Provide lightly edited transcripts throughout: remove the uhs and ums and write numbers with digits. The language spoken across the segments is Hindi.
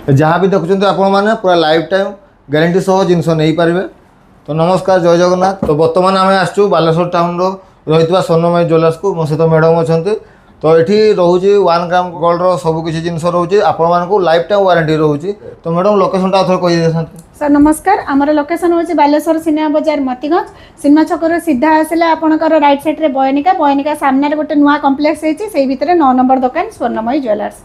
जहाँ भी देखुं आपण मैंने पूरा लाइफ टाइम ग्यारंटी सह जिनस नहीं पारे। तो नमस्कार, जय जगन्नाथ। तो बर्तमान आम आसचु बालेश्वर टाउन रही स्वर्णमयी ज्वेलर्स को। मो सहित मैडम अच्छा। तो ये रोचे 1 ग्राम गोल्ड सबकि जिन रोचे आपण लाइफ टाइम वारंटी रोचे। तो मैडम लोकेशन टा कही सर नमस्कार। आमर लोकेशन हूँ बालेश्वर सिनेमा बजार मतीगंज सिनेमा छक सीधा आसले आपंकर राइट साइड रे बयनिका सामने गोटे नुआ कम्प्लेक्स होती भितर 9 नंबर दुकान स्वर्णमयी ज्वेलर्स।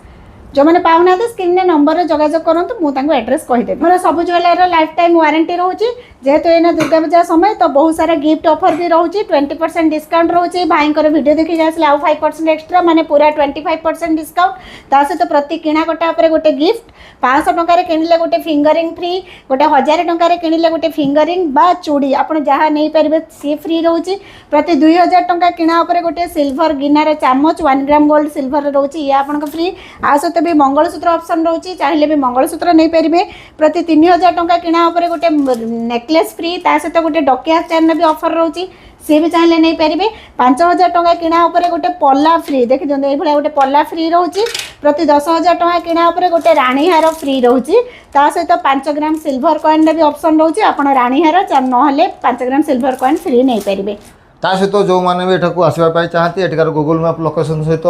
जो मैंने पाऊना स्क्रीन में नंबर जोगाजोग करूँ मुझे एड्रेस कहीदेवी। मोर सब ज्वेलर लाइफ टाइम वारंटी रोचे। जेहेतु एना दुर्गा पूजा समय तो बहुत सारा गिफ्ट ऑफर भी रोचे। 20% डिस्काउंट रोचे। भाई वीडियो देखिए आसले आउ 5% एक्सट्रा माने पूरा 25% डिस्काउंट। ता सहित प्रति किणाकटा गोटे गिफ्ट 500 टकर किणिले गोटे फिंगरिंग फ्री, गोटे 1000 टकर किणिले गोटे फिंगरिंग बा चूड़ी आप जहाँ नहीं पारे सी फ्री रोचे। प्रति 2000 टंका किणा गोटे silver Girnar चामच 1 gram gold silver रोचे ये आप फ्री। आ सहित भी मंगलसूत्र ऑप्शन रोचे। चाहिए भी मंगलसूत्र नहीं पारे। प्रति 3000 टंका किणा गोटे नेकलेस फ्री। ता सहित गोटे डकिया चेन भी ऑफर रोचे सी भी चाहिए नहीं पारे। 5000 टंका किणा गोटे पल्ला फ्री देखी दिखाते ये गोटे पल्ला फ्री रोचे। प्रति 10,000 टंका किणा गोटे राणीहार फ्री रोचे। ता सहित 5 ग्राम सिल्वर कॉइन भी ऑप्शन रोचे। आप राणीहार ना 5 ग्राम सिल्वर कॉइन फ्री नहीं पारे। ता सहित जो मैंने भी एठाक आसवाई चाहती एठार गूगल मैप लोकेशन सहित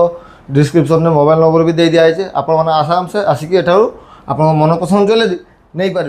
डिस्क्रिप्शन में मोबाइल नंबर भी दे दिखाई। आप आसाम से आसिक एठार आप मन पसंद ज्वेलरी नहीं पारे।